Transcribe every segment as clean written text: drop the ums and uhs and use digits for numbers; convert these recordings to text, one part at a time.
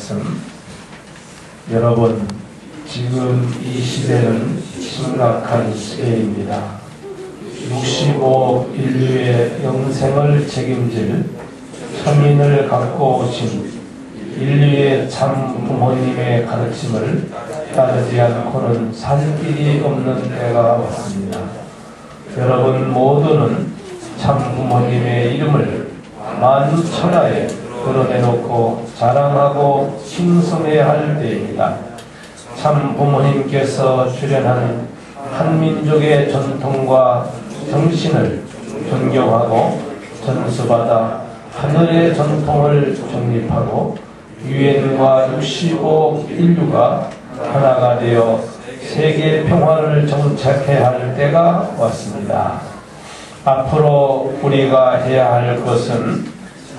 말씀. 여러분, 지금 이 시대는 심각한 시대입니다. 65억 인류의 영생을 책임질 천인을 갖고 오신 인류의 참 부모님의 가르침을 따르지 않고는 살 길이 없는 때가 왔습니다. 여러분 모두는 참 부모님의 이름을 만천하에 드러내놓고 자랑하고 칭송해야 할 때입니다. 참 부모님께서 출연한 한민족의 전통과 정신을 존경하고 전수받아 하늘의 전통을 정립하고 유엔과 65억 인류가 하나가 되어 세계 평화를 정착해야 할 때가 왔습니다. 앞으로 우리가 해야 할 것은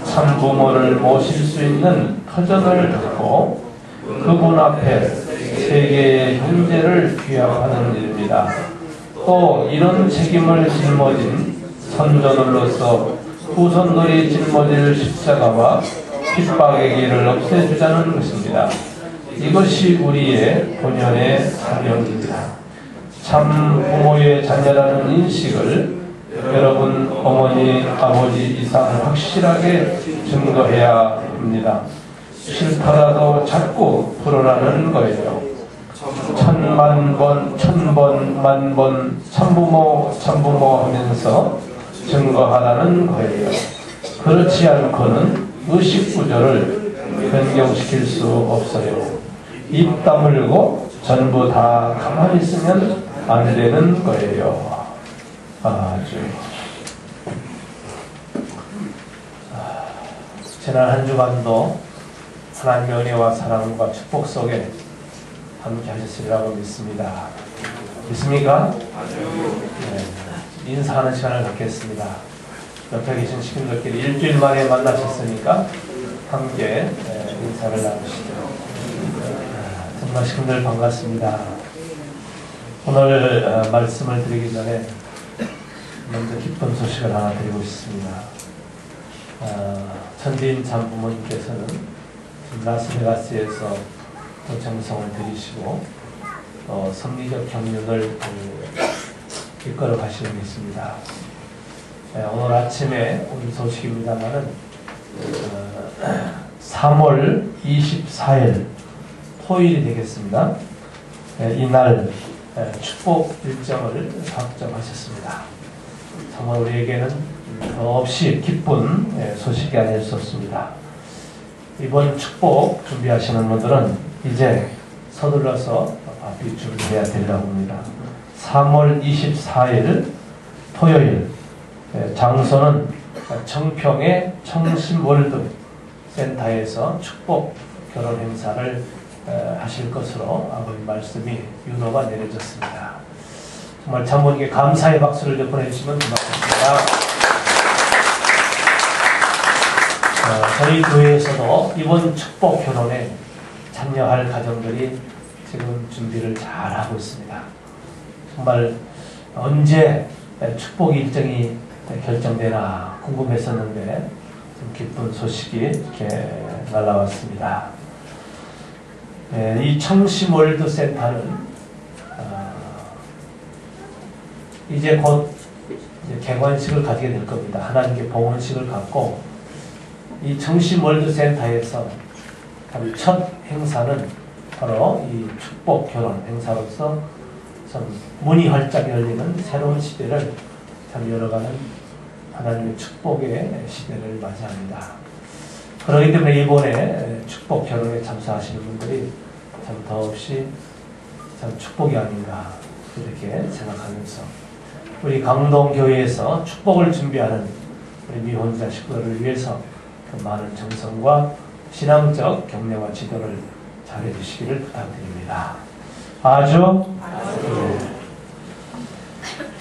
참 부모를 모실 수 있는 터전을 갖고 그분 앞에 세계의 형제를 귀합하는 일입니다. 또 이런 책임을 짊어진 선조들로서 후손들이 짊어질 십자가와 핍박의 길을 없애주자는 것입니다. 이것이 우리의 본연의 사명입니다. 참 부모의 자녀라는 인식을 여러분 어머니, 아버지 이상 확실하게 증거해야 합니다. 싫더라도 자꾸 풀어라는 거예요. 천만 번, 천번, 만번 참부모, 참부모 하면서 증거하라는 거예요. 그렇지 않고는 의식구조를 변경시킬 수 없어요. 입 다물고 전부 다 가만히 있으면 안 되는 거예요. 지난 한 주간도 하나님의 은혜와 사랑과 축복 속에 함께 하셨으리라고 믿습니다. 믿습니까? 네. 인사하는 시간을 갖겠습니다. 옆에 계신 시민들끼리 일주일 만에 만나셨으니까 함께 인사를 나누시죠. 정말 시민들 반갑습니다. 오늘 말씀을 드리기 전에 먼저 기쁜 소식을 하나 드리고 싶습니다. 천지인 참부모님께서는 라스베가스에서 정성을 들이시고 섭리적 경륜을 이끌어 가시는 게 있습니다. 오늘 아침에 온 소식입니다만은 3월 24일 토요일이 되겠습니다. 이날 축복 일정을 확정하셨습니다. 정말 우리에게는 더없이 기쁜 소식이 아닐 수 없습니다. 이번 축복 준비하시는 분들은 이제 서둘러서 바삐 준비해야 되려고 합니다. 3월 24일 토요일, 장소는 청평의 청심월드 센터에서 축복 결혼 행사를 하실 것으로 아버님 말씀이 유노가 내려졌습니다. 정말 장모님께 감사의 박수를 좀 보내주시면 고맙겠습니다. 저희 교회에서도 이번 축복 결혼에 참여할 가정들이 지금 준비를 잘 하고 있습니다. 정말 언제 축복 일정이 결정되나 궁금했었는데 좀 기쁜 소식이 이렇게 날아왔습니다. 이 청심월드 센터는 이제 곧 개관식을 가지게 될 겁니다. 하나님께 봉헌식을 갖고 이 청심월드 센터에서 첫 행사는 바로 이 축복 결혼 행사로서 참 문이 활짝 열리는 새로운 시대를 참 열어가는 하나님의 축복의 시대를 맞이합니다. 그렇기 때문에 이번에 축복 결혼에 참석하시는 분들이 참 더없이 참 축복이 아닌가 이렇게 생각하면서 우리 강동교회에서 축복을 준비하는 우리 미혼자 식구들을 위해서 그 많은 정성과 신앙적 격려와 지도를 잘해 주시기를 부탁드립니다. 아주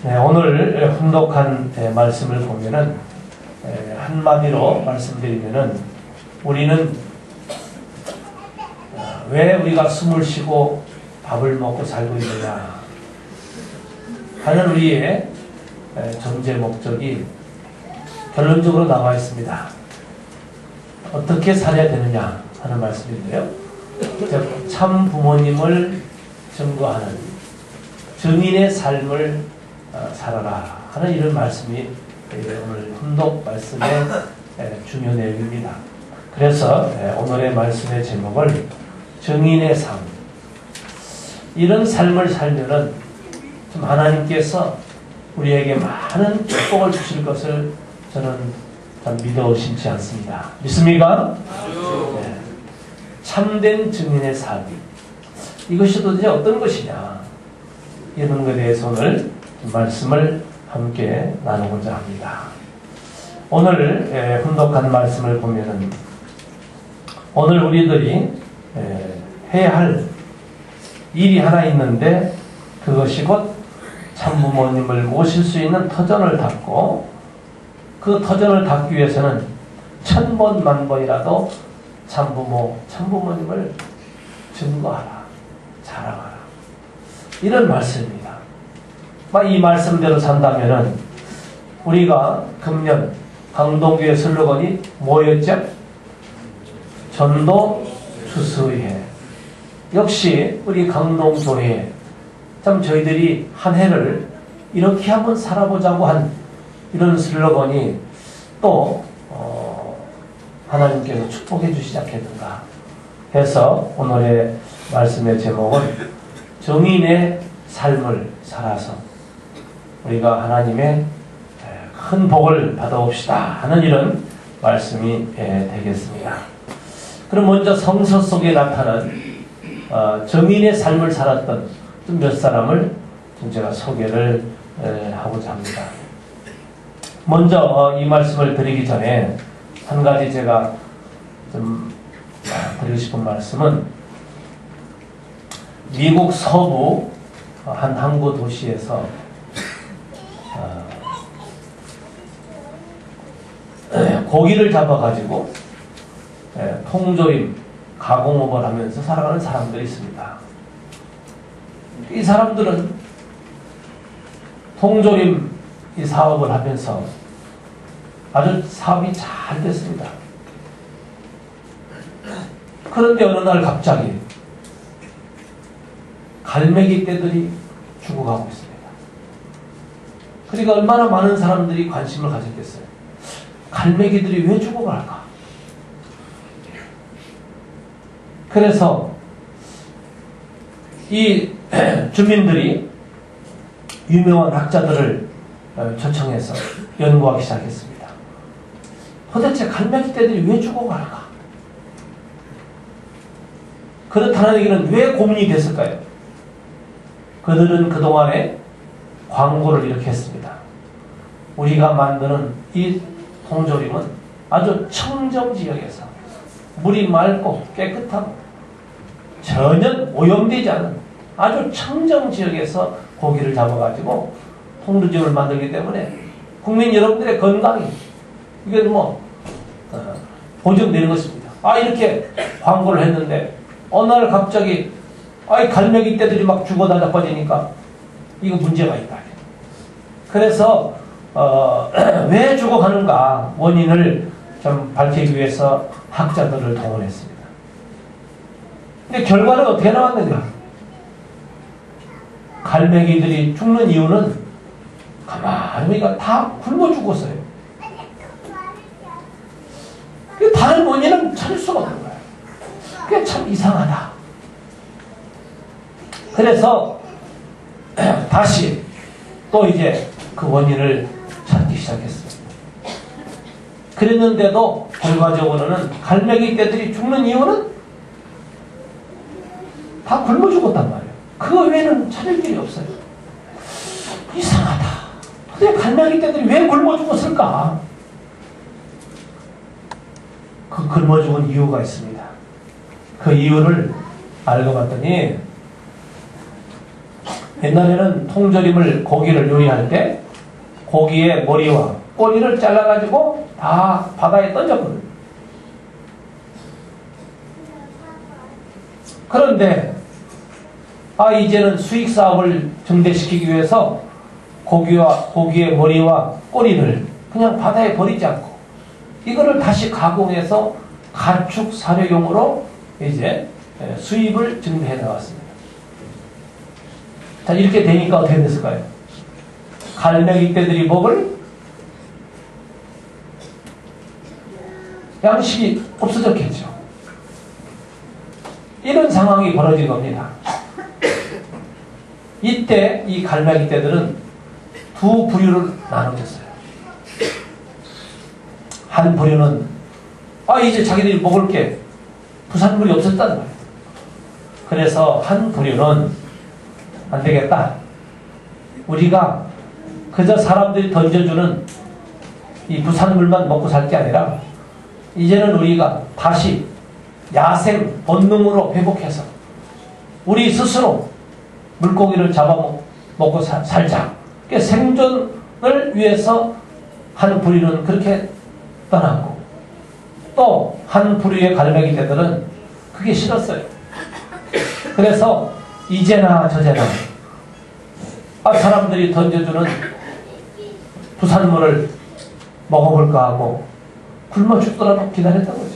네, 오늘 훈독한 말씀을 보면은 한마디로 말씀드리면은 우리는 왜 우리가 숨을 쉬고 밥을 먹고 살고 있느냐 하는 우리의 존재 목적이 결론적으로 나와 있습니다. 어떻게 살아야 되느냐 하는 말씀인데요. 참 부모님을 증거하는 증인의 삶을 살아라 하는 이런 말씀이 오늘 훈독 말씀의 중요 내용입니다. 그래서 오늘의 말씀의 제목을 증인의 삶, 이런 삶을 살면은 좀 하나님께서 우리에게 많은 축복을 주실 것을 저는 참 믿어 의심치 않습니다. 믿습니까? 네. 참된 증인의 삶, 이것이 도대체 어떤 것이냐, 이런 것에 대해서 오늘 말씀을 함께 나누고자 합니다. 오늘 훈독한 말씀을 보면은 오늘 우리들이 해야 할 일이 하나 있는데, 그것이 곧 참부모님을 모실 수 있는 터전을 닫고, 그 터전을 닫기 위해서는 1000번 만번이라도 참부모, 참부모님을 증거하라, 자랑하라, 이런 말씀입니다. 이 말씀대로 산다면은 우리가 금년 강동교회 슬로건이 뭐였죠? 전도 추수해. 역시 우리 강동교회 참 저희들이 한 해를 이렇게 한번 살아보자고 한 이런 슬로건이 또 하나님께서 축복해 주시지 않겠는가 해서 오늘의 말씀의 제목은 정인의 삶을 살아서 우리가 하나님의 큰 복을 받아옵시다 하는 이런 말씀이 되겠습니다. 그럼 먼저 성서 속에 나타난 정인의 삶을 살았던 몇 사람을 좀 제가 소개를 하고자 합니다. 먼저 이 말씀을 드리기 전에 한 가지 제가 좀 드리고 싶은 말씀은, 미국 서부 한 항구 도시에서 고기를 잡아가지고 통조림 가공업을 하면서 살아가는 사람들이 있습니다. 이 사람들은 통조림 이 사업을 하면서 아주 사업이 잘 됐습니다. 그런데 어느 날 갑자기 갈매기 떼들이 죽어가고 있습니다. 그러니까 얼마나 많은 사람들이 관심을 가졌겠어요. 갈매기들이 왜 죽어갈까? 그래서 이 주민들이 유명한 학자들을 초청해서 연구하기 시작했습니다. 도대체 갈매기 떼들이 왜 죽어갈까? 그렇다는 얘기는 왜 고민이 됐을까요? 그들은 그동안에 광고를 이렇게 했습니다. 우리가 만드는 이 통조림은 아주 청정지역에서 물이 맑고 깨끗하고 전혀 오염되지 않은 아주 청정지역에서 고기를 잡아가지고 통조림을 만들기 때문에 국민 여러분들의 건강이 이게 보증되는 것입니다. 이렇게 광고를 했는데 어느 날 갑자기 갈매기 떼들이 막 죽어다가 빠지니까 이거 문제가 있다. 그래서 왜 죽어가는가 원인을 좀 밝히기 위해서 학자들을 동원했습니다. 근데 결과는 어떻게 나왔느냐? 갈매기들이 죽는 이유는 가만히 보니까 다 굶어 죽었어요. 다른 원인은 찾을 수가 없는 거예요. 그게 참 이상하다. 그래서 다시 또 이제 그 원인을 찾기 시작했습니다. 그랬는데도 결과적으로는 갈매기 떼들이 죽는 이유는 다 굶어 죽었단 말이에요. 그 외에는 찾을 길이 없어요. 이상하다. 도대체 갈매기 떼들이 왜 굶어 죽었을까? 그 굶어 죽은 이유가 있습니다. 그 이유를 알고 봤더니 옛날에는 통조림을 고기를 요리할 때 고기의 머리와 꼬리를 잘라가지고 다 바다에 던졌거든요. 그런데 이제는 수익사업을 증대시키기 위해서 고기의 머리와 꼬리를 그냥 바다에 버리지 않고 이거를 다시 가공해서 가축 사료용으로 이제 수입을 증대해 나왔습니다. 자, 이렇게 되니까 어떻게 됐을까요? 갈매기 떼들이 먹을 양식이 없어졌겠죠. 이런 상황이 벌어진 겁니다. 이때 이 갈매기 떼들은 두 부류를 나눠졌어요. 한 부류는 이제 자기들이 먹을 게 부산물이 없었다는 거예요. 그래서 한 부류는 안 되겠다. 우리가 그저 사람들이 던져주는 이 부산물만 먹고 살 게 아니라 이제는 우리가 다시 야생 본능으로 회복해서 우리 스스로 물고기를 잡아먹고 살자. 생존을 위해서 한 부류는 그렇게 떠났고, 또 한 부류의 갈매기 떼들은 그게 싫었어요. 그래서 이제나 저제나 사람들이 던져주는 부산물을 먹어볼까 하고 굶어 죽더라도 기다렸던 거죠.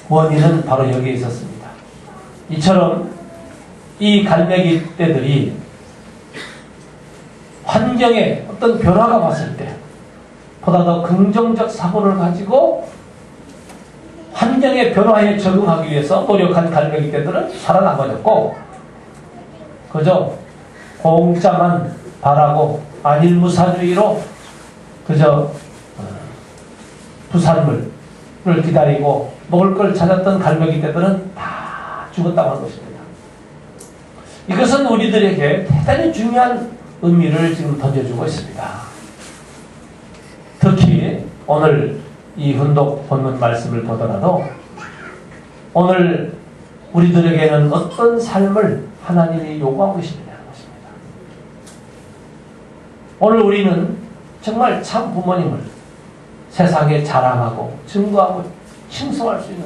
원인은 바로 여기에 있었습니다. 이처럼 이 갈매기 떼들이 환경에 어떤 변화가 왔을 때 보다 더 긍정적 사고를 가지고 환경의 변화에 적응하기 위해서 노력한 갈매기 떼들은 살아남아졌고, 그저 공짜만 바라고 안일무사주의로 그저 부산물을 기다리고 먹을 걸 찾았던 갈매기 떼들은 다 죽었다고 하는 것입니다. 이것은 우리들에게 대단히 중요한 의미를 지금 던져주고 있습니다. 특히 오늘 이 훈독 본문 말씀을 보더라도 오늘 우리들에게는 어떤 삶을 하나님이 요구하고 계시느냐는 것입니다. 오늘 우리는 정말 참 부모님을 세상에 자랑하고 증거하고 칭송할 수 있는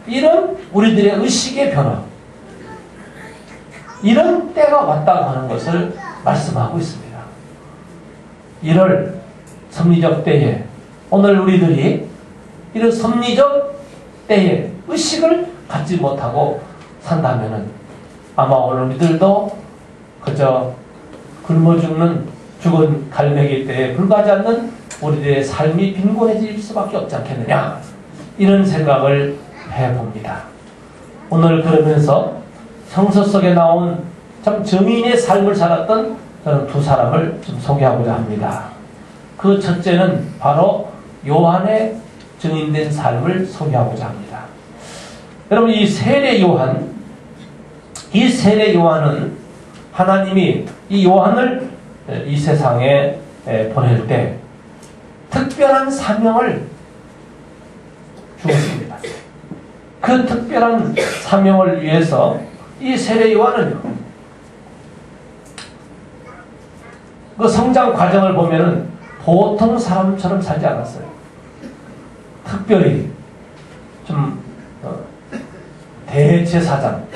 이런 우리들의 의식의 변화, 이런 때가 왔다고 하는 것을 말씀하고 있습니다. 이럴 섭리적 때에 오늘 우리들이 이런 섭리적 때에 의식을 갖지 못하고 산다면은 아마 오늘 우리들도 그저 굶어 죽은 갈매기 때에 불과하지 않는 우리들의 삶이 빈곤해질 수밖에 없지 않겠느냐, 이런 생각을 해봅니다. 오늘 그러면서 성서 속에 나온 참 정인의 삶을 살았던 저는 두 사람을 좀 소개하고자 합니다. 그 첫째는 바로 요한의 증인된 삶을 소개하고자 합니다. 여러분, 이 세례 요한은 하나님이 이 요한을 이 세상에 보낼 때 특별한 사명을 주었습니다. 그 특별한 사명을 위해서 이 세례 요한은요, 그 성장 과정을 보면은 보통 사람처럼 살지 않았어요. 특별히 좀 대제사장,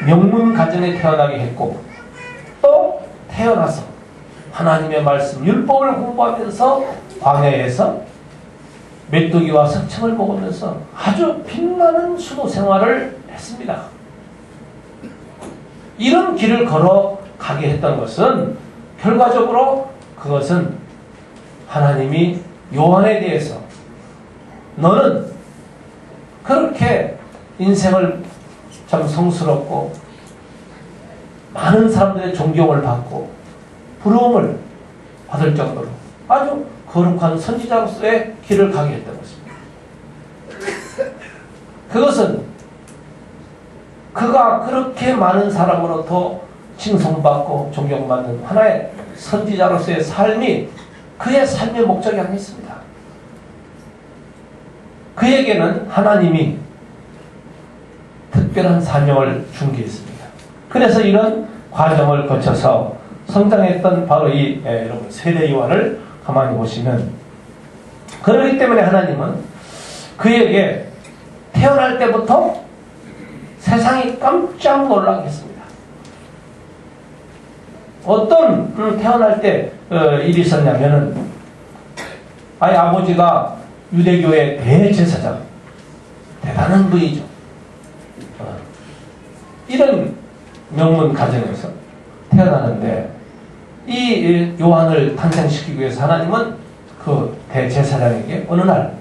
명문 가정에 태어나게 했고, 또 태어나서 하나님의 말씀, 율법을 공부하면서 광야에서 메뚜기와 석청을 먹으면서 아주 빛나는 수도 생활을 했습니다. 이런 길을 걸어가게 했던 것은 결과적으로 그것은 하나님이 요한에 대해서 너는 그렇게 인생을 참 성스럽고 많은 사람들의 존경을 받고 부러움을 받을 정도로 아주 거룩한 선지자로서의 길을 가게 했던 것입니다. 그것은 그가 그렇게 많은 사람으로부터 칭송받고 존경받는 하나의 선지자로서의 삶이 그의 삶의 목적이 아니었습니다. 그에게는 하나님이 특별한 사명을 준 게 있습니다. 그래서 이런 과정을 거쳐서 성장했던 바로 이 여러분 세례 요한을 가만히 보시면, 그렇기 때문에 하나님은 그에게 태어날 때부터 세상이 깜짝 놀라게 했습니다. 어떤 태어날 때 일이 있었냐면은 아버지가 유대교의 대제사장, 대단한 분이죠. 이런 명문 가정에서 태어나는데 이 요한을 탄생시키기 위해서 하나님은 그 대제사장에게 어느 날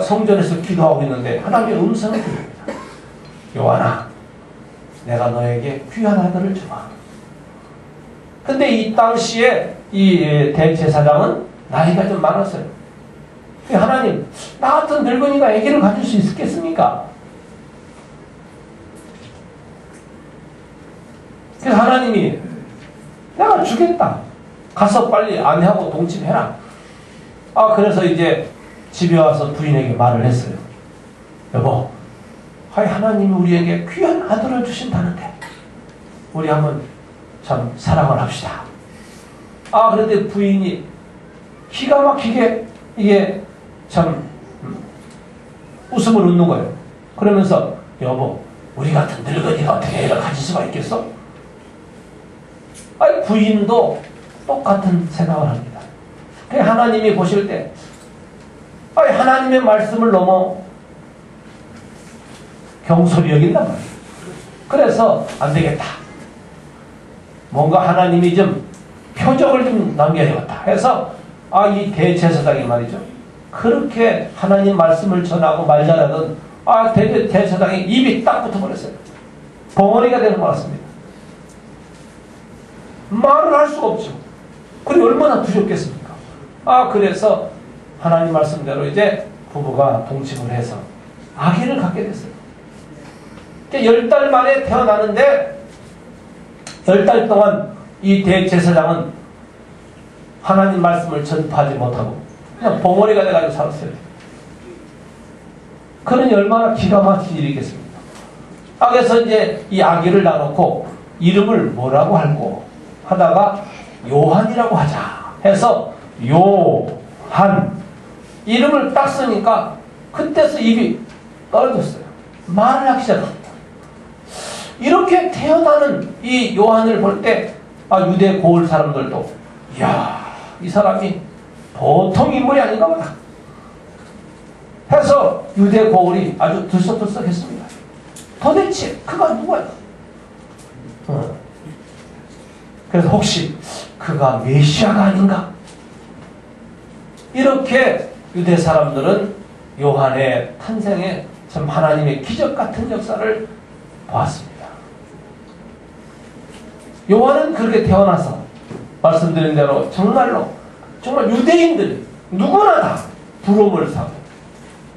성전에서 기도하고 있는데 하나님의 음성을 들립니다. 요한아, 내가 너에게 귀한 아들을 주마. 근데 이 당시에 이 대제사장은 나이가 좀 많았어요. 하나님, 나 같은 늙은이가 아기를 가질 수 있겠습니까? 그래서 하나님이 내가 주겠다. 가서 빨리 아내하고 동침해라. 그래서 이제 집에 와서 부인에게 말을 했어요. 여보, 하나님이 우리에게 귀한 아들을 주신다는데 우리 한번 참 사랑을 합시다. 그런데 부인이 기가 막히게 이게 참 웃음을 웃는 거예요. 그러면서 여보, 우리 같은 늙은이가 어떻게 애를 가질 수가 있겠어? 부인도 똑같은 생각을 합니다. 하나님이 보실 때 하나님의 말씀을 너무 경솔히 여긴단 말이에요. 그래서 안 되겠다. 뭔가 하나님이 좀 표적을 좀 남겨야 되겠다 해서 이 대제사장이 말이죠. 그렇게 하나님 말씀을 전하고 말잘하던 대제사장이 입이 딱 붙어버렸어요. 벙어리가 되는 것 같습니다. 말을 할 수가 없죠. 그게 얼마나 두렵겠습니까? 그래서 하나님 말씀대로 이제 부부가 동침을 해서 아기를 갖게 됐어요. 10달 만에 태어나는데 10달 동안 이 대제사장은 하나님 말씀을 전파하지 못하고 그냥 벙어리가 돼가지고 살았어요. 그러니 얼마나 기가 막힌 일이겠습니까? 그래서 이제 이 아기를 낳아놓고 이름을 뭐라고 할고 하다가 요한이라고 하자 해서 요한 이름을 딱 쓰니까 그때서 입이 떨어졌어요. 말을 하기 시작합니다. 이렇게 태어나는 이 요한을 볼 때 유대 고을 사람들도 이야, 이 사람이 보통 인물이 아닌가 보다 해서 유대 고을이 아주 들썩들썩했습니다. 도대체 그가 누구야? 그래서 혹시 그가 메시아가 아닌가? 이렇게 유대 사람들은 요한의 탄생에 참 하나님의 기적 같은 역사를 보았습니다. 요한은 그렇게 태어나서 말씀드린 대로 정말 유대인들이 누구나 다 부러움을 사고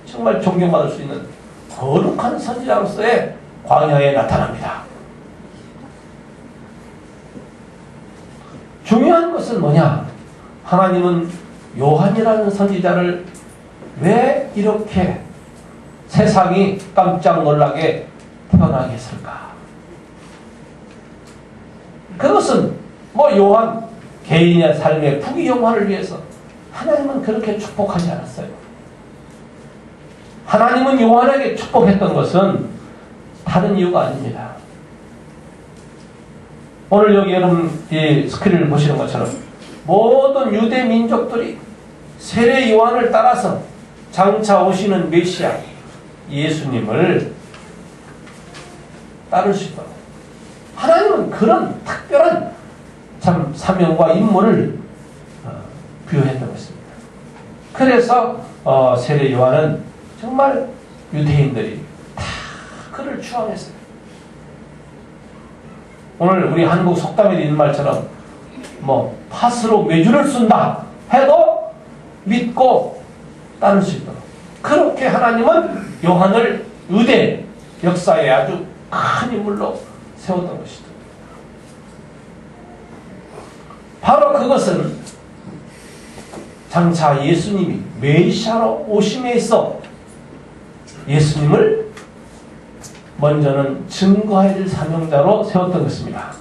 정말 존경받을 수 있는 거룩한 선지자로서의 광야에 나타납니다. 중요한 것은 뭐냐? 하나님은 요한이라는 선지자를 왜 이렇게 세상이 깜짝 놀라게 태어나게 했을까? 그것은 요한 개인의 삶의 부귀영화를 위해서 하나님은 그렇게 축복하지 않았어요. 하나님은 요한에게 축복했던 것은 다른 이유가 아닙니다. 오늘 여기 여러분 이 스크린을 보시는 것처럼 모든 유대 민족들이 세례 요한을 따라서 장차 오시는 메시아 예수님을 따를 수 있도록 하나님은 그런 특별한 참 사명과 임무를 부여했던 것입니다. 그래서 세례 요한은 정말 유대인들이 다 그를 추앙했어요. 오늘 우리 한국 속담에 있는 말처럼 팥으로 메주를 쓴다 해도 믿고 따를 수 있도록 그렇게 하나님은 요한을 유대 역사에 아주 큰 인물로 세웠던 것이죠. 바로 그것은 장차 예수님이 메시아로 오심에 있어 예수님을 먼저는 증거해야 될 사명자로 세웠던 것입니다.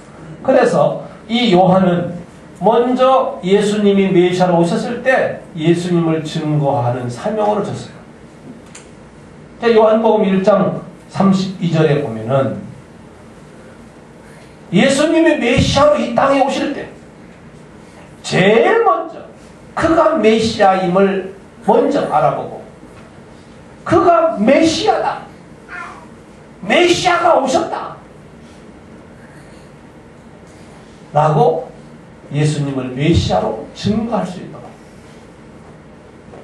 그래서 이 요한은 먼저 예수님이 메시아로 오셨을 때 예수님을 증거하는 사명으로 졌어요. 요한복음 1장 32절에 보면은 예수님이 메시아로 이 땅에 오실 때 제일 먼저 그가 메시아임을 먼저 알아보고 그가 메시아다. 메시아가 오셨다. 라고 예수님을 메시아로 증거할 수 있도록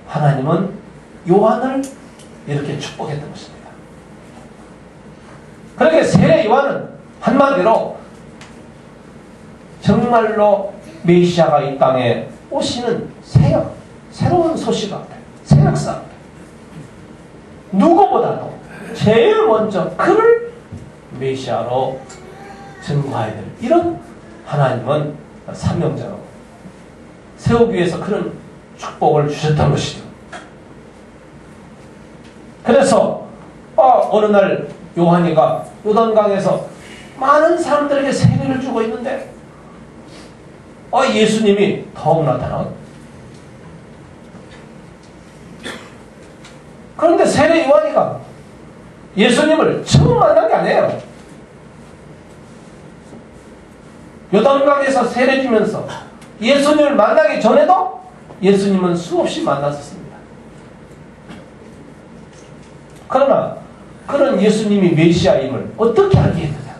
하나님은 요한을 이렇게 축복했던 것입니다. 그렇게 세례 요한은 한마디로 정말로 메시아가 이 땅에 오시는 새로운 소식 앞에, 새 역사 앞에 누구보다도 제일 먼저 그를 메시아로 증거해야 될 이런 하나님은 사명자로 세우기 위해서 그런 축복을 주셨던 것이죠. 그래서 어느 날 요한이가 요단강에서 많은 사람들에게 세례를 주고 있는데 예수님이 더욱 나타나요. 그런데 세례 요한이가 예수님을 처음 만난 게 아니에요. 요단강에서 세례 주면서 예수님을 만나기 전에도 예수님은 수없이 만났었습니다. 그러나 그런 예수님이 메시아임을 어떻게 알게 했느냐?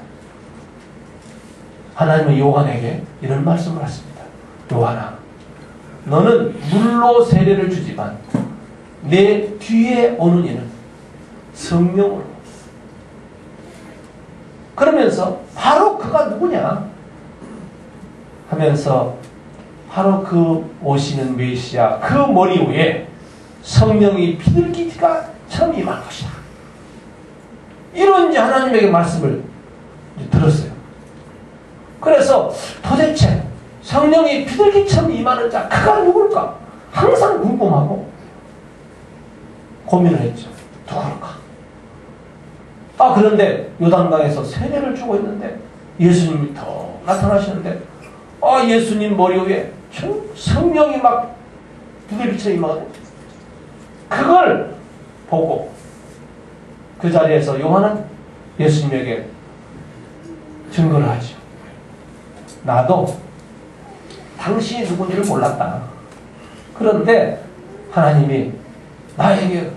하나님은 요한에게 이런 말씀을 하십니다. 요한아, 너는 물로 세례를 주지만 내 뒤에 오는 이는 성령으로. 그러면서 바로 그가 누구냐 하면서 바로 그 오시는 메시아 그 머리 위에 성령이 비둘기가 처음 임할 것이다. 이런 이제 하나님에게 말씀을 들었어요. 그래서 도대체 성령이 비둘기처럼 임하는 자 그가 누굴까? 항상 궁금하고 고민을 했죠. 누굴까? 그런데 요단강에서 세례를 주고 있는데 예수님이 더 나타나시는데 예수님 머리 위에 성령이 막 비둘기처럼 임하거든요. 그걸 보고 그 자리에서 요한은 예수님에게 증거를 하죠. 나도 당신이 누군지를 몰랐다. 그런데 하나님이 나에게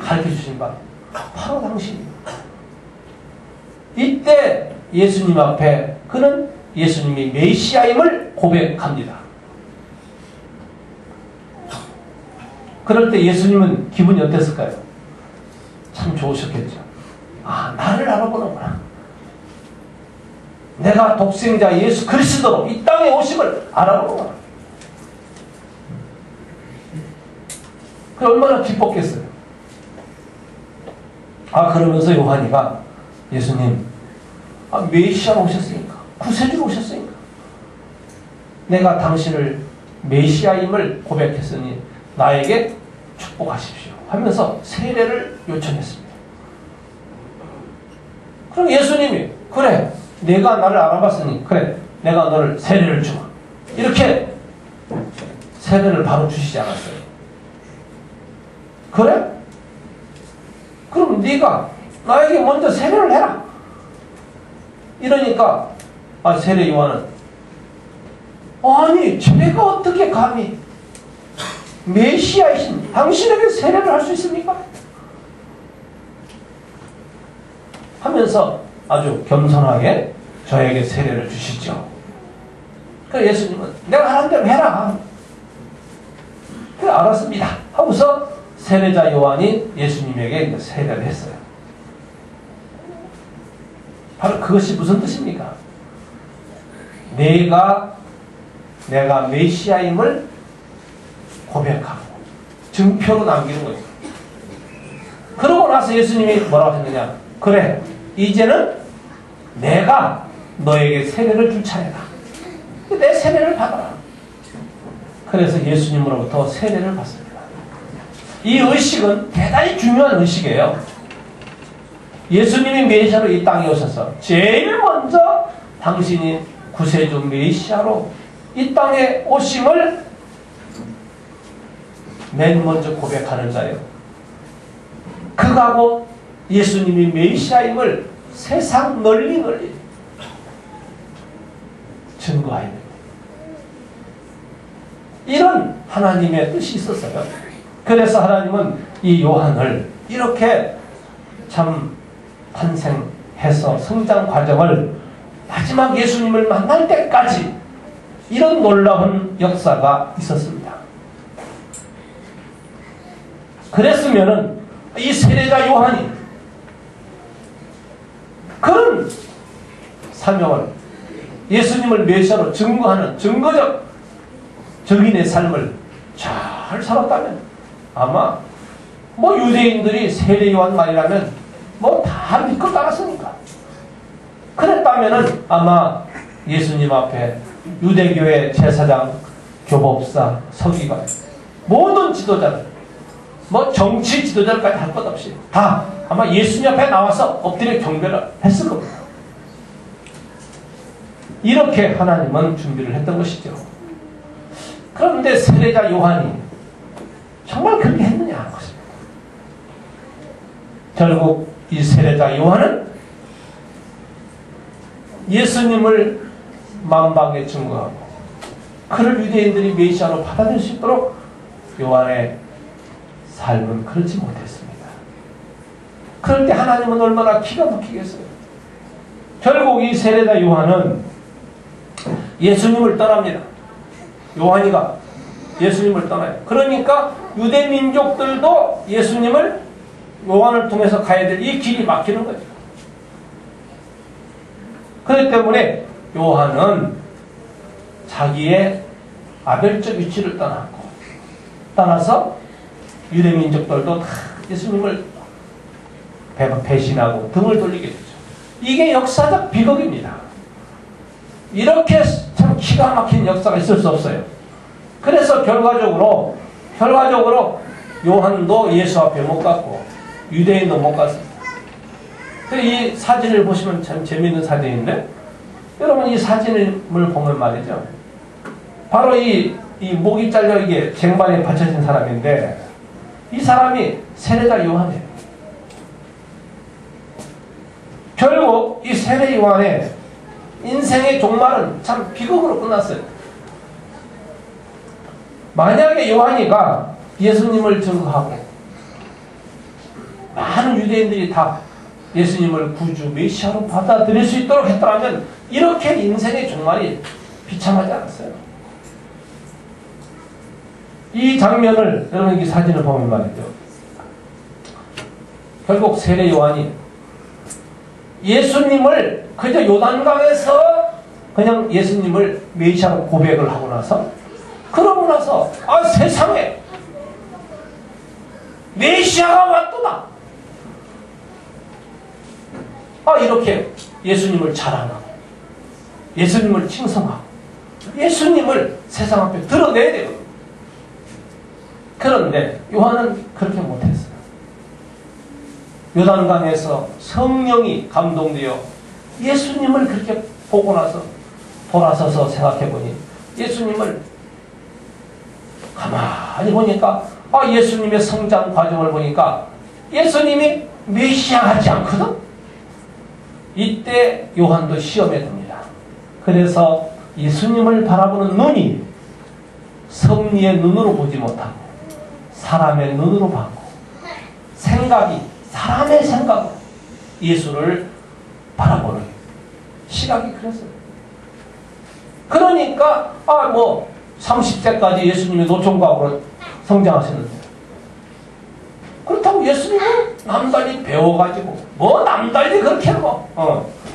가르쳐주신 바 바로 당신이다. 이때 예수님 앞에 그는 예수님이 메시아임을 고백합니다. 그럴 때 예수님은 기분이 어땠을까요? 참 좋으셨겠죠. 나를 알아보는구나. 내가 독생자 예수 그리스도로 이 땅에 오심을 알아보는구나. 그 얼마나 기뻤겠어요. 그러면서 요한이가 예수님, 메시아로 오셨으니까, 구세주로 오셨으니까 내가 당신을 메시아임을 고백했으니 나에게 축복하십시오 하면서 세례를 요청했습니다. 그럼 예수님이 그래 내가 나를 알아봤으니 그래 내가 너를 세례를 주마 이렇게 세례를 바로 주시지 않았어요. 그래? 그럼 네가 나에게 먼저 세례를 해라. 이러니까 세례 요한은 아니 제가 어떻게 감히 메시아이신 당신에게 세례를 할 수 있습니까? 하면서 아주 겸손하게 저에게 세례를 주시죠. 그래서 예수님은 내가 하라는 대로 해라. 그래 알았습니다 하고서 세례자 요한이 예수님에게 세례를 했어요. 바로 그것이 무슨 뜻입니까? 내가 메시아임을 고백하고 증표로 남기는 거예요. 그러고 나서 예수님이 뭐라고 했느냐? 그래 이제는 내가 너에게 세례를 줄 차례다. 내 세례를 받아라. 그래서 예수님으로부터 세례를 받습니다. 이 의식은 대단히 중요한 의식이에요. 예수님이 메시아로 이 땅에 오셔서 제일 먼저 당신이 구세주 메시아로 이 땅에 오심을 맨 먼저 고백하는 자예요. 그하고 예수님이 메시아임을 세상 널리 증거해야 됩니다. 이런 하나님의 뜻이 있었어요. 그래서 하나님은 이 요한을 이렇게 참 탄생해서 성장 과정을 마지막 예수님을 만날 때까지 이런 놀라운 역사가 있었습니다. 그랬으면은 이 세례자 요한이 그런 사명을 예수님을 메시아로 증거하는 증거적 적인의 삶을 잘 살았다면 아마 뭐 유대인들이 세례 요한 말이라면 뭐 다 믿고 따랐으니까 그랬다면은 아마 예수님 앞에 유대교의 제사장, 교법사, 서기관 모든 지도자들 뭐 정치 지도자까지 할 것 없이 다 아마 예수님 앞에 나와서 엎드려 경배를 했을 겁니다. 이렇게 하나님은 준비를 했던 것이죠. 그런데 세례자 요한이 정말 그렇게 했느냐 하는 것입니다. 결국 이 세례자 요한은 예수님을 만방에 증거하고 그를 유대인들이 메시아로 받아들일 수 있도록 요한의 삶은 그렇지 못했습니다. 그럴 때 하나님은 얼마나 기가 막히겠어요. 결국 이 세례자 요한은 예수님을 떠납니다. 요한이가 예수님을 떠나요. 그러니까 유대 민족들도 예수님을 요한을 통해서 가야 될 이 길이 막히는 거죠. 그렇기 때문에 요한은 자기의 아벨적 위치를 떠나서 유대 민족들도 다 예수님을 배신하고 등을 돌리게 되죠. 이게 역사적 비극입니다. 이렇게 참 기가 막힌 역사가 있을 수 없어요. 그래서 결과적으로 요한도 예수 앞에 못 갔고 유대인도 못 갔습니다. 이 사진을 보시면 참 재미있는 사진인데 여러분 이 사진을 보면 말이죠. 바로 이 목이 잘려 이게 쟁반에 받쳐진 사람인데 이 사람이 세례자 요한이에요. 결국 이 세례 요한의 인생의 종말은 참 비극으로 끝났어요. 만약에 요한이가 예수님을 증거하고 많은 유대인들이 다 예수님을 구주 메시아로 받아들일 수 있도록 했더라면 이렇게 인생의 종말이 비참하지 않았어요. 이 장면을 여러분 이 사진을 보면 말이죠. 결국 세례 요한이 예수님을 그저 요단강에서 그냥 예수님을 메시아로 고백을 하고 나서 그러고 나서 세상에 메시아가 왔구나. 이렇게 예수님을 자랑하고 예수님을 칭송하고 예수님을 세상 앞에 드러내야 돼요. 그런데 요한은 그렇게 못했어요. 요단강에서 성령이 감동되어 예수님을 그렇게 보고 나서 돌아서서 생각해보니 예수님을 가만히 보니까 예수님의 성장 과정을 보니까 예수님이 메시아 같지 않거든? 이때 요한도 시험에 듭니다. 그래서 예수님을 바라보는 눈이 섭리의 눈으로 보지 못하고 사람의 눈으로 봤고 생각이 사람의 생각으로 예수를 바라보는 시각이 그랬어요. 그러니까 30세까지 예수님이 노총각으로 성장하셨는데 그렇다고 예수님은 남달리 배워가지고 남달리 그렇게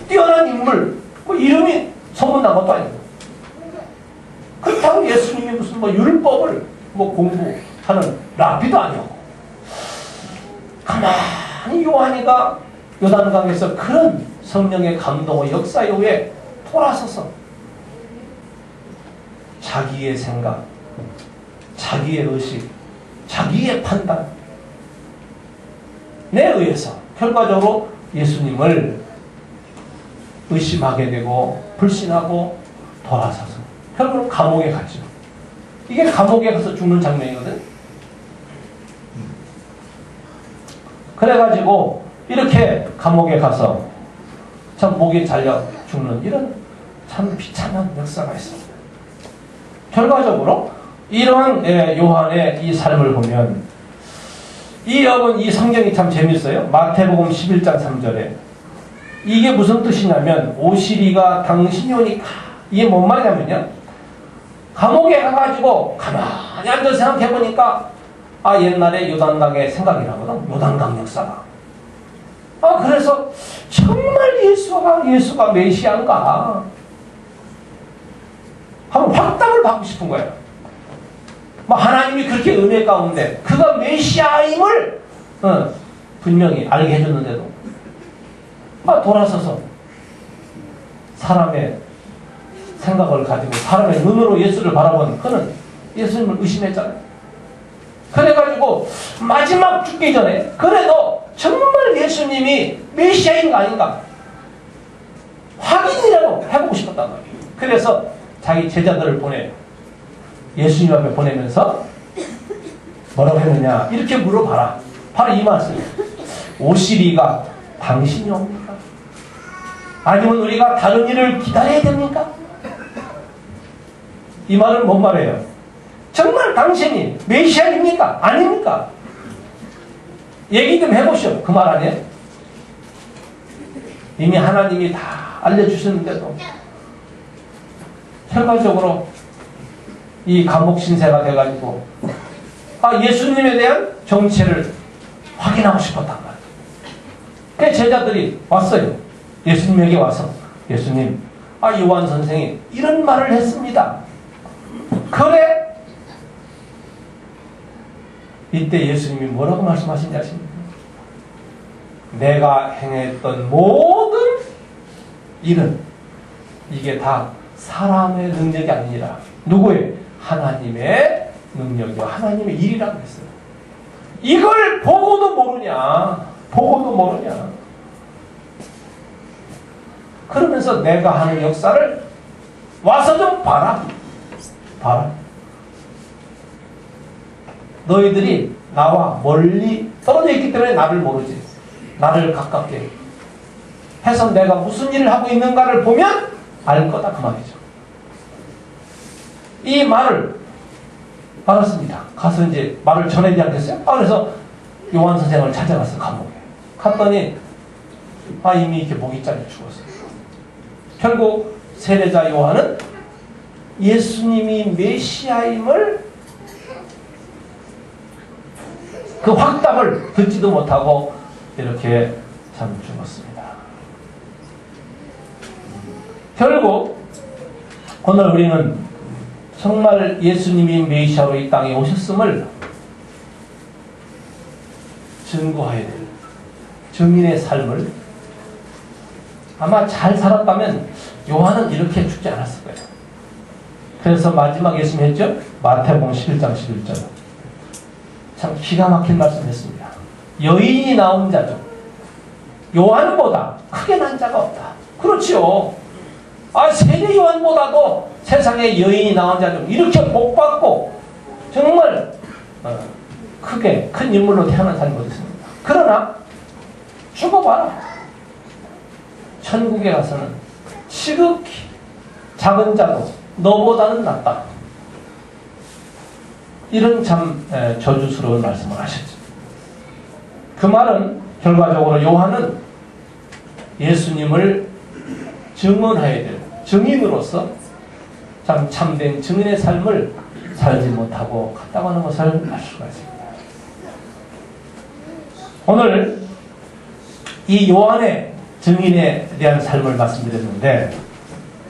뛰어난 인물 이름이 소문난 것도 아니고 그렇다고 예수님이 무슨 율법을 공부하는 랍비도 아니고 가만히 요한이가 요단강에서 그런 성령의 감동의 역사 이후에 돌아서서 자기의 생각, 자기의 의식, 자기의 판단에 의해서 결과적으로 예수님을 의심하게 되고 불신하고 돌아서서 결국 감옥에 갔죠. 이게 감옥에 가서 죽는 장면이거든. 그래가지고 이렇게 감옥에 가서 참 목이 잘려 죽는 이런 참 비참한 역사가 있습니다. 결과적으로 이러한 요한의 이 삶을 보면 여러분, 이 성경이 참 재밌어요. 마태복음 11장 3절에. 이게 무슨 뜻이냐면, 오시리가 당신이 오니까. 이게 뭔 말이냐면요. 감옥에 가가지고 가만히 앉아서 생각해보니까, 옛날에 요단강의 생각이 나거든. 요단강 역사가. 그래서 정말 예수가 메시아인가? 한번 확답을 받고 싶은 거예요. 하나님이 그렇게 은혜 가운데 그가 메시아임을 분명히 알게 해줬는데도 돌아서서 사람의 생각을 가지고 사람의 눈으로 예수를 바라본 그는 예수님을 의심했잖아요. 그래가지고 마지막 죽기 전에 그래도 정말 예수님이 메시아인가 아닌가 확인이라도 해보고 싶었단 말이에요. 그래서 자기 제자들을 보내 예수님 앞에 보내면서 뭐라고 했느냐 이렇게 물어봐라. 바로 이 말씀. 오시리가 당신이 옵니까? 아니면 우리가 다른 일을 기다려야 됩니까? 이 말은 뭔 말이에요? 정말 당신이 메시아입니까? 아닙니까? 얘기 좀 해보시오. 그 말 아니에요? 이미 하나님이 다 알려주셨는데도 결과적으로 이 감옥 신세가 돼가지고 예수님에 대한 정체를 확인하고 싶었단 말이에요. 그 제자들이 왔어요. 예수님에게 와서 예수님, 요한 선생이 이런 말을 했습니다. 그래? 이때 예수님이 뭐라고 말씀하시는지 아십니까? 내가 행했던 모든 일은 이게 다 사람의 능력이 아니라 누구의? 하나님의 능력이요. 하나님의 일이라고 했어요. 이걸 보고도 모르냐? 그러면서 내가 하는 역사를 와서 좀 봐라. 너희들이 나와 멀리 떨어져 있기 때문에 나를 모르지. 나를 가깝게 해서 내가 무슨 일을 하고 있는가를 보면 알 거다 그 말이죠. 이 말을 알았습니다. 가서 이제 말을 전해야 되지 않겠어요? 그래서 요한 선생을 찾아갔어. 감옥에 갔더니 이미 이렇게 목이 잘려 죽었어요. 결국 세례자 요한은 예수님이 메시아임을 그 확답을 듣지도 못하고 이렇게 참 죽었습니다. 결국 오늘 우리는 정말 예수님이 메시아로 이 땅에 오셨음을 증거해야 될 증인의 삶을 아마 잘 살았다면 요한은 이렇게 죽지 않았을 거예요. 그래서 마지막 예수님이 했죠? 마태복음 11장 11절. 참 기가 막힌 말씀 했습니다. 여인이 나온 자죠. 요한보다 크게 난 자가 없다. 그렇지요. 세례 요한보다도 세상에 여인이 나온 자죠. 이렇게 복받고 정말 크게 큰 인물로 태어난 사람이 어디 있습니까? 그러나 죽어봐라. 천국에 가서는 지극히 작은 자도 너보다는 낫다. 이런 참 저주스러운 말씀을 하셨죠. 그 말은 결과적으로 요한은 예수님을 증언해야 될 증인으로서 참 참된 증인의 삶을 살지 못하고 갔다고 하는 것을 알 수가 있습니다. 오늘 이 요한의 증인에 대한 삶을 말씀드렸는데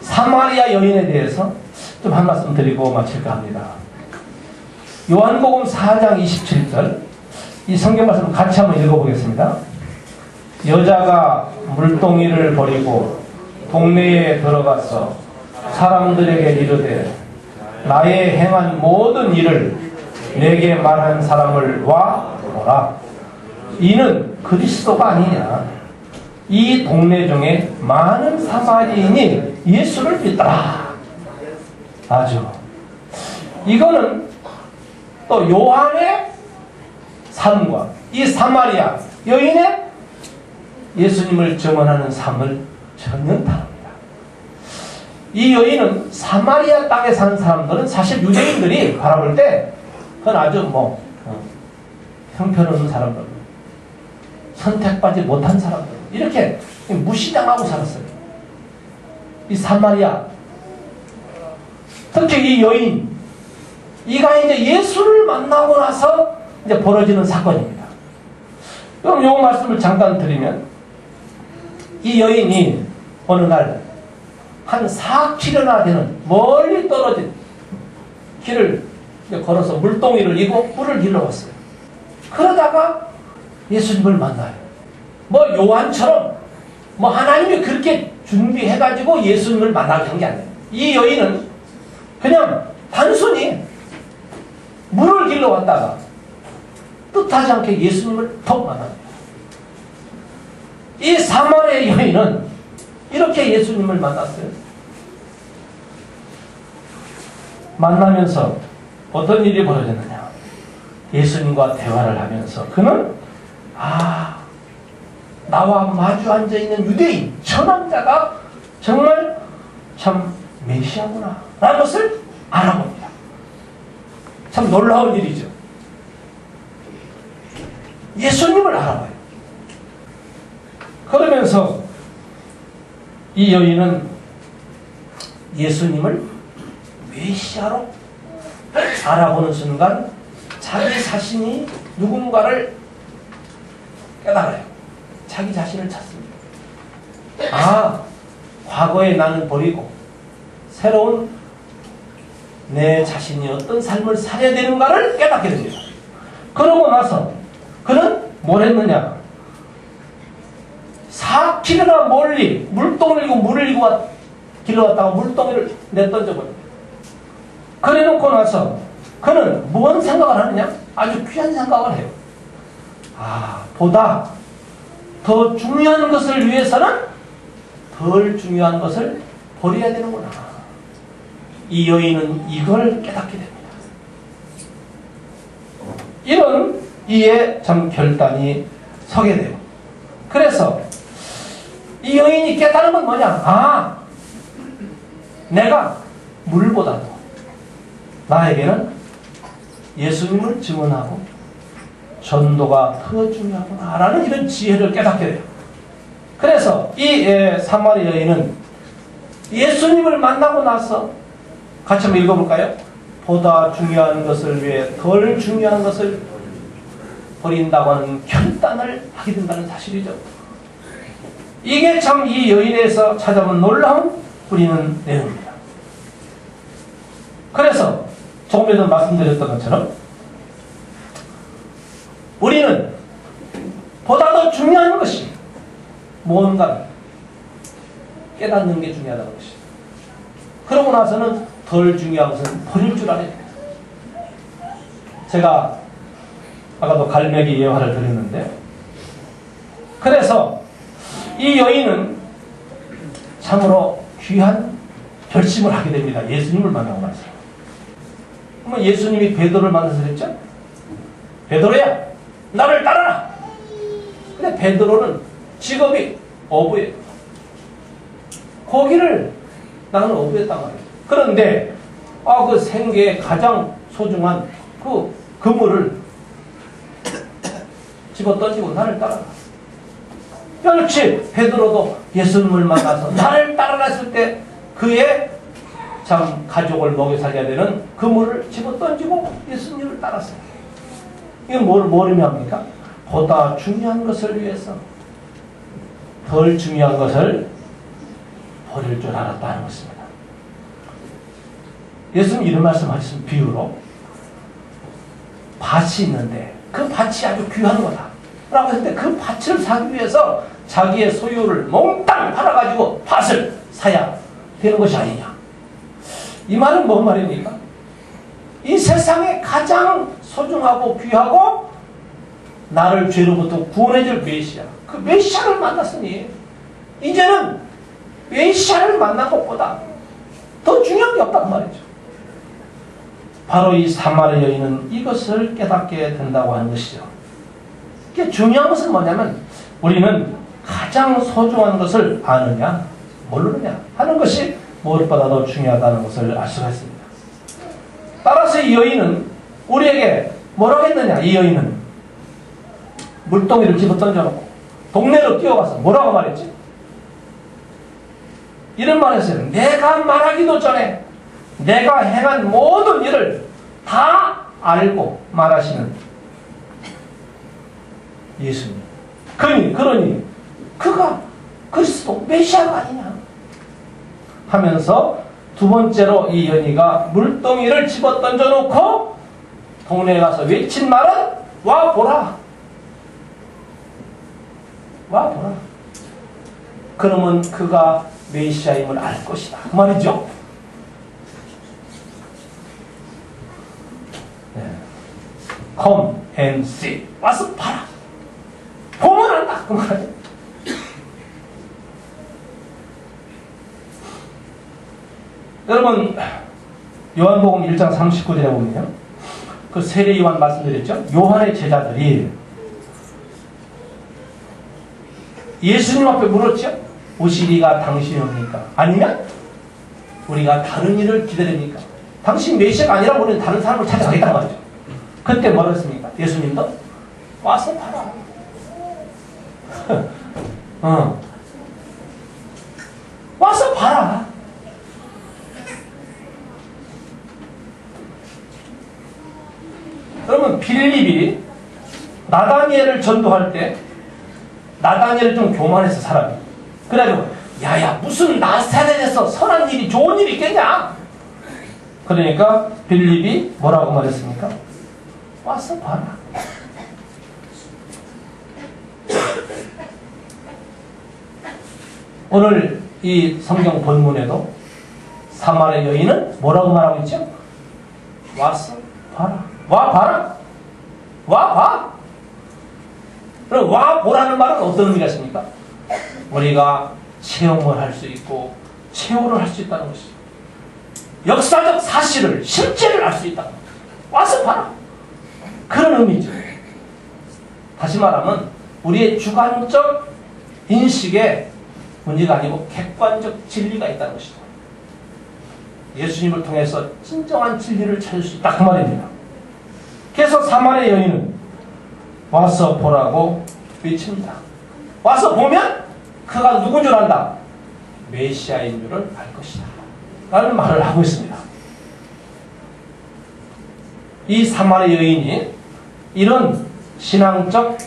사마리아 여인에 대해서 좀 한 말씀 드리고 마칠까 합니다. 요한복음 4장 27절 이 성경 말씀 같이 한번 읽어보겠습니다. 여자가 물동이를 버리고 동네에 들어가서 사람들에게 이르되 나의 행한 모든 일을 내게 말한 사람을 와 보라. 이는 그리스도가 아니냐. 이 동네 중에 많은 사마리인이 예수를 믿더라. 아주 이거는 또 요한의 삶과 이 사마리아 여인의 예수님을 증언하는 삶을 전혀 다릅니다. 이 여인은 사마리아 땅에 사는 사람들은 사실 유대인들이 바라볼 때 그건 아주 형편없는 사람들, 선택받지 못한 사람들, 이렇게 무시당하고 살았어요. 이 사마리아, 특히 이 여인, 이가 이제 예수를 만나고 나서 이제 벌어지는 사건입니다. 그럼 요 말씀을 잠깐 드리면, 이 여인이 어느 날 한 4km나 되는 멀리 떨어진 길을 걸어서 물동이를 이고 물을 길러왔어요. 그러다가 예수님을 만나요. 뭐 요한처럼 뭐 하나님이 그렇게 준비해가지고 예수님을 만나게 한 게 아니에요. 이 여인은 그냥 단순히 물을 길러왔다가 뜻하지 않게 예수님을 턱 만납니다. 이 사마리아 여인은 이렇게 예수님을 만났어요. 만나면서 어떤 일이 벌어졌느냐. 예수님과 대화를 하면서 그는 나와 마주 앉아있는 유대인 저 남자가 정말 참 메시아구나 라는 것을 알아봅니다. 참 놀라운 일이죠. 예수님을 알아봐요. 그러면서 이 여인은 예수님을 메시아로 알아보는 순간 자기 자신이 누군가를 깨달아요. 자기 자신을 찾습니다. 과거의 나는 버리고 새로운 내 자신이 어떤 삶을 살아야 되는가를 깨닫게 됩니다. 그러고 나서 그는 뭘 했느냐. 4km나 멀리 물동을 이고 물을 이고 길러왔다가 물동이를 내던져버립니다. 그래놓고 나서 그는 뭔 생각을 하느냐? 아주 귀한 생각을 해요. 보다 더 중요한 것을 위해서는 덜 중요한 것을 버려야 되는구나. 이 여인은 이걸 깨닫게 됩니다. 이런 이에 참 결단이 서게 돼요. 그래서 이 여인이 깨달은 건 뭐냐? 내가 물보다도 나에게는 예수님을 증언하고 전도가 더 중요하구나 라는 이런 지혜를 깨닫게 돼요. 그래서 이 사마리아 여인은 예수님을 만나고 나서 같이 한번 읽어볼까요? 보다 중요한 것을 위해 덜 중요한 것을 버린다고 하는 결단을 하게 된다는 사실이죠. 이게 참 이 여인에서 찾아본 놀라운 우리는 내용입니다. 그래서 조금 전에 말씀드렸던 것처럼 우리는 보다 더 중요한 것이 뭔가 깨닫는 게 중요하다는 것이죠. 그러고 나서는 덜 중요한 것은 버릴 줄 알아야 됩니다. 제가 아까도 갈매기 예화를 드렸는데, 그래서 이 여인은 참으로 귀한 결심을 하게 됩니다. 예수님을 만나고 나서. 그러면 예수님이 베드로를 만나서 그랬죠? 베드로야, 나를 따라라! 근데 베드로는 직업이 어부예요. 고기를 나는 어부였단 말이에요. 그런데 그 생계에 가장 소중한 그 그물을 집어 던지고 나를 따라라. 그렇지. 베드로도 예수님을 만나서 나를 따라라 했을 때 그의 참 가족을 먹여 살려야 되는 그물을 집어 던지고 예수님을 따랐어요. 이건 뭘 의미합니까? 보다 중요한 것을 위해서 덜 중요한 것을 버릴 줄 알았다는 것입니다. 예수님 이런 말씀하셨습니다. 비유로 밭이 있는데 그 밭이 아주 귀한 거다 라고 했을 때 그 밭을 사기 위해서 자기의 소유를 몽땅 팔아가지고 밭을 사야 되는 것이 아니냐. 이 말은 뭔 말입니까? 이 세상에 가장 소중하고 귀하고 나를 죄로부터 구원해줄 메시아, 그 메시아를 만났으니 이제는 메시아를 만난 것보다 더 중요한 게 없단 말이죠. 바로 이 사마리아 여인은 이것을 깨닫게 된다고 하는 것이죠. 이게 중요한 것은 뭐냐면 우리는 가장 소중한 것을 아느냐 모르느냐 하는 것이 무엇보다 더 중요하다는 것을 알 수가 있습니다. 따라서 이 여인은 우리에게 뭐라고 했느냐. 이 여인은 물동이를 집어 던져놓고 동네로 뛰어가서 뭐라고 말했지? 이런 말 했어요. 내가 말하기도 전에 내가 행한 모든 일을 다 알고 말하시는 예수님. 그러니 그가 그리스도 메시아가 아니냐 하면서 두 번째로 이 여인이가 물동이를 집어 던져놓고 동네에 가서 외친 말은 와 보라. 와 보라. 그러면 그가 메시아임을 알 것이다. 그 말이죠. 네. Come and see. 와서 봐라. 보면 안다. 그 말이에요. 여러분 요한복음 1장 39절에 보면요. 그 세례 요한 말씀드렸죠. 요한의 제자들이 예수님 앞에 물었죠. 오시리가 당신입니까? 아니면 우리가 다른 일을 기다립니까? 당신 메시아가 아니라 우리는 다른 사람을 찾아가겠다는 말이죠. 그때 뭐라 했습니까? 예수님도 와서 봐라. 와서 봐라. 여러분 빌립이 나다니엘을 전도할 때 나다니엘은 좀 교만해서 사람이 그래가지고 야야 무슨 나사렛에서 선한 일이 좋은 일이 있겠냐. 그러니까 빌립이 뭐라고 말했습니까? 와서 봐라. 오늘 이 성경 본문에도 사마리아 여인은 뭐라고 말하고 있죠? 와서 봐라. 와 봐라. 와 봐. 그럼 와 보라는 말은 어떤 의미가 있습니까? 우리가 체험을 할 수 있고 체호를 할 수 있다는 것이죠. 역사적 사실을 실제를 알 수 있다. 와서 봐라. 그런 의미죠. 다시 말하면 우리의 주관적 인식에 문제가 아니고 객관적 진리가 있다는 것이죠. 예수님을 통해서 진정한 진리를 찾을 수 있다. 그 말입니다. 그래서 사마리아 여인은 와서 보라고 외칩니다. 와서 보면 그가 누군 줄 안다. 메시아인 줄을 알 것이다. 라는 말을 하고 있습니다. 이 사마리아 여인이 이런 신앙적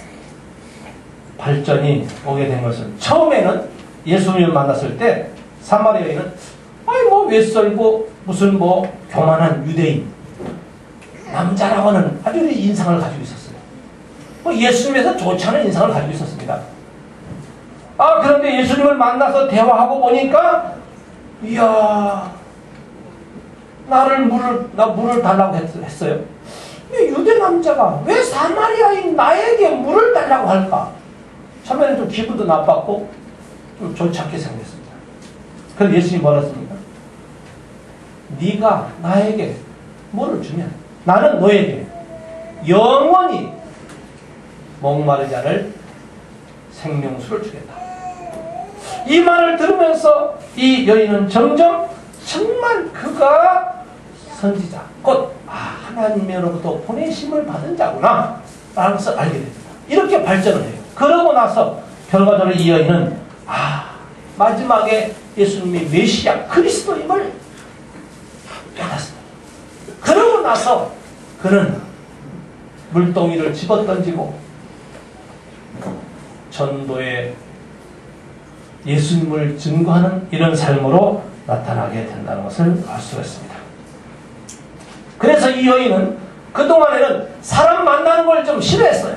발전이 오게 된 것은 처음에는 예수님을 만났을 때 사마리아 여인은 아이 뭐 웨썰고 무슨 뭐 교만한 유대인 남자라고는 아주 인상을 가지고 있었어요. 뭐 예수님에서 좋지 않은 인상을 가지고 있었습니다. 그런데 예수님을 만나서 대화하고 보니까 이야 물을 달라고 했어요. 유대 남자가 왜 사마리아인 나에게 물을 달라고 할까? 처음에는 좀 기분도 나빴고 좀 좋지 않게 생겼습니다. 그래서 예수님이 뭐라 했습니까? 네가 나에게 물을 주면 나는 너에게 영원히 목마르지 않을 생명수를 주겠다. 이 말을 들으면서 이 여인은 점점 정말 그가 선지자 곧 하나님으로부터 보내심을 받은 자구나 라는 것을 알게 됩니다. 이렇게 발전을 해요. 그러고 나서 결과적으로 이 여인은 마지막에 예수님이 메시아 그리스도임을 깨닫습니다. 그러고 나서 그는 물동이를 집어던지고 전도에 예수님을 증거하는 이런 삶으로 나타나게 된다는 것을 알 수가 있습니다. 그래서 이 여인은 그동안에는 사람 만나는 걸 좀 싫어했어요.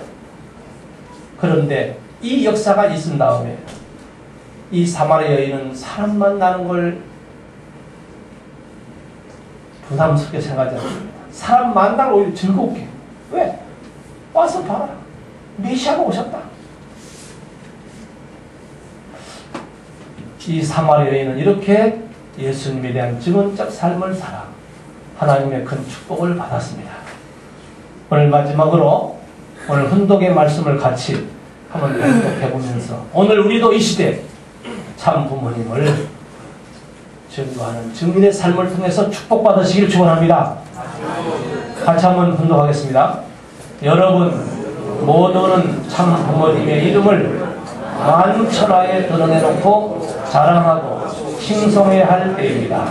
그런데 이 역사가 있은 다음에 이 사마리아 여인은 사람 만나는 걸 부담스럽게 생각하지 않습니다. 사람 만나는 걸 오히려 즐겁게. 왜? 와서 봐라. 메시아가 오셨다. 이 사마리아 여인은 이렇게 예수님에 대한 증언적 삶을 살아 하나님의 큰 축복을 받았습니다. 오늘 마지막으로 오늘 훈독의 말씀을 같이 한번 연독해보면서 오늘 우리도 이 시대 참 부모님을 증거하는 증인의 삶을 통해서 축복받으시기를 축원합니다. 같이 한번 훈독하겠습니다. 여러분 모두는 참 부모님의 이름을 만천하에 드러내놓고 자랑하고 칭송해야 할 때입니다.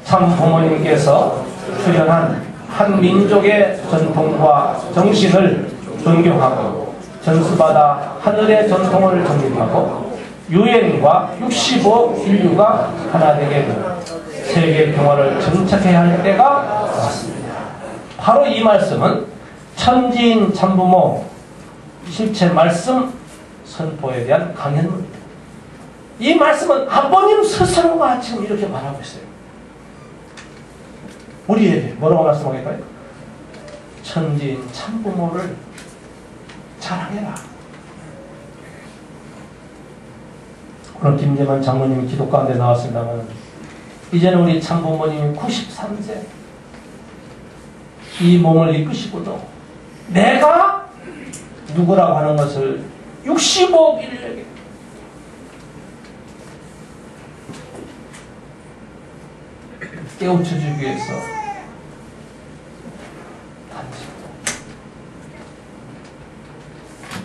참 부모님께서 출현한 한 민족의 전통과 정신을 존경하고 전수받아 하늘의 전통을 정립하고 유엔과 65억 인류가 하나 되게 되는 세계 평화를 정착해야 할 때가 왔습니다. 바로 이 말씀은 천지인 참부모 실체 말씀 선포에 대한 강연문입니다. 이 말씀은 아버님 스스로가 지금 이렇게 말하고 있어요. 우리에게 뭐라고 말씀하겠까요? 천지인 참부모를 자랑해라. 오늘 김재만 장로님이 기도 가운데 나왔습니다만 이제는 우리 참부모님이 93세 이 몸을 이끄시고도 내가 누구라고 하는 것을 65억 인류에게 깨우쳐주기 위해서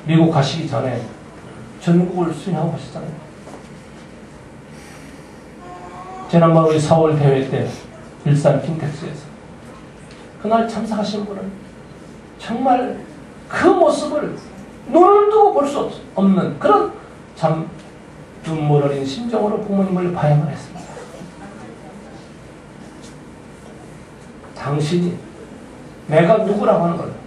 미국 가시기 전에 전국을 순회하고 가셨잖아요. 지난번 우리 서울 대회 때 일산 킨텍스에서 그날 참석하신 분은 정말 그 모습을 눈을 두고 볼 수 없는 그런 참 눈물 어린 심정으로 부모님을 봐야만 했습니다. 당신이 내가 누구라고 하는 걸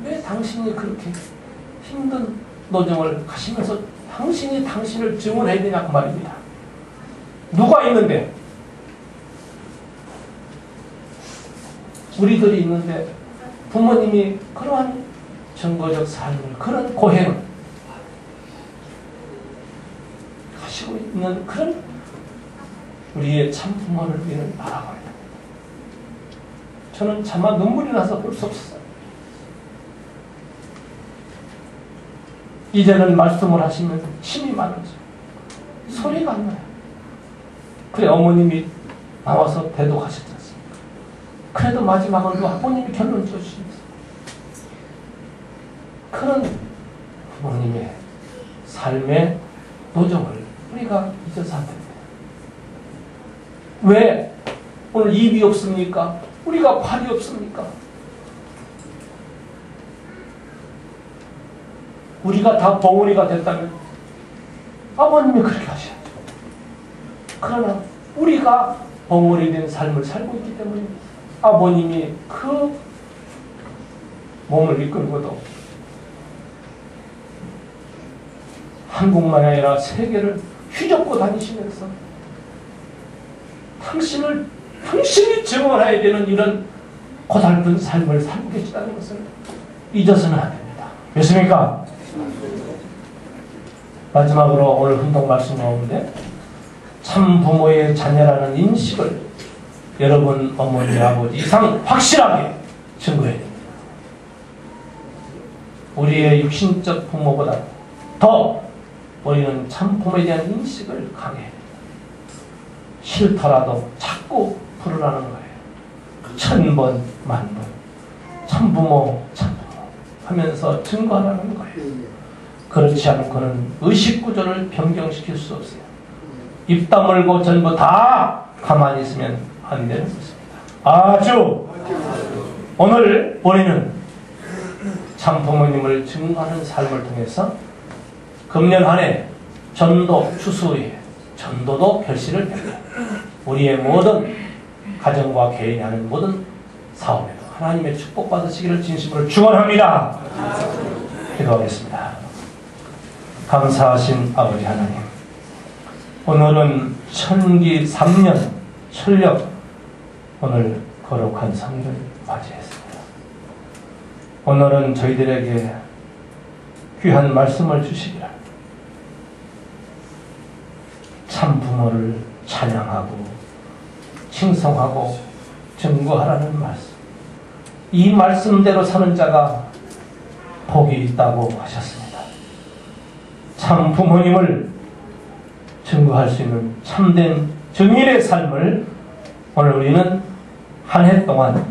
왜 당신이 그렇게 힘든 노정을 가시면서 당신이 당신을 증언해야 되냐 그 말입니다. 누가 있는데 우리들이 있는데 부모님이 그러한 정거적 삶을 그런 고행을 가시고 있는 그런 우리의 참 부모를 우리는 바라봐야 합니다. 저는 차마 눈물이 나서 볼 수 없었어요. 이제는 말씀을 하시면 힘이 많아져. 소리가 안 나요. 그래 어머님이 나와서 대독하셨지 않습니까? 그래도 마지막은 아버님이 결론 지어주시면서 그런 부모님의 삶의 노정을 우리가 잊어서 안 됩니다. 왜 오늘 입이 없습니까? 우리가 팔이 없습니까? 우리가 다 벙어리가 됐다면 아버님이 그렇게 하셔야죠. 그러나 우리가 벙어리 된 삶을 살고 있기 때문에 아버님이 그 몸을 이끌고도 한국만이 아니라 세계를 휘젓고 다니시면서 당신이 증언해야 되는 이런 고달픈 삶을 살고 계시다는 것을 잊어서는 안 됩니다. 믿습니까? 마지막으로 오늘 훈독 말씀 나오는데 참 부모의 자녀라는 인식을 여러분 어머니 아버지 이상 확실하게 증거해야 됩니다. 우리의 육신적 부모보다 더 우리는 참 부모에 대한 인식을 강해야 됩니다. 싫더라도 자꾸 부르라는 거예요. 1000번 만번 참부모 참부모 하면서 증거하라는 거예요. 그렇지 않고는 의식구조를 변경시킬 수 없어요. 입 다물고 전부 다 가만히 있으면 안 되는 것입니다. 아주 오늘 우리는 참 부모님을 증거하는 삶을 통해서 금년 한 해 전도 추수에 전도도 결실을 냅니다. 우리의 모든 가정과 개인이 하는 모든 사업에도 하나님의 축복 받으시기를 진심으로 축원합니다. 기도하겠습니다. 감사하신 아버지 하나님, 오늘은 천기 3년 철력 오늘 거룩한 성일을 맞이했습니다. 오늘은 저희들에게 귀한 말씀을 주시기를 참 부모를 찬양하고 칭송하고 증거하라는 말씀, 이 말씀대로 사는 자가 복이 있다고 하셨습니다. 참 부모님을 증거할 수 있는 참된 증인의 삶을 오늘 우리는 한 해 동안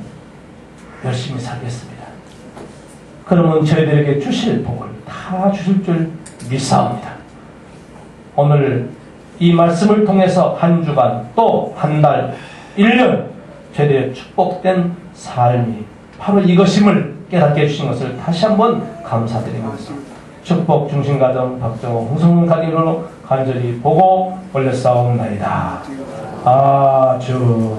열심히 살겠습니다. 그러면 저희들에게 주실 복을 다 주실 줄 믿사옵니다. 오늘 이 말씀을 통해서 한 주간 또 한 달, 1년 저희들의 축복된 삶이 바로 이것임을 깨닫게 해주신 것을 다시 한번 감사드리면서 축복 중심가정 박정호 홍성훈 가기로 간절히 보고 올렸사옵나이다. 아주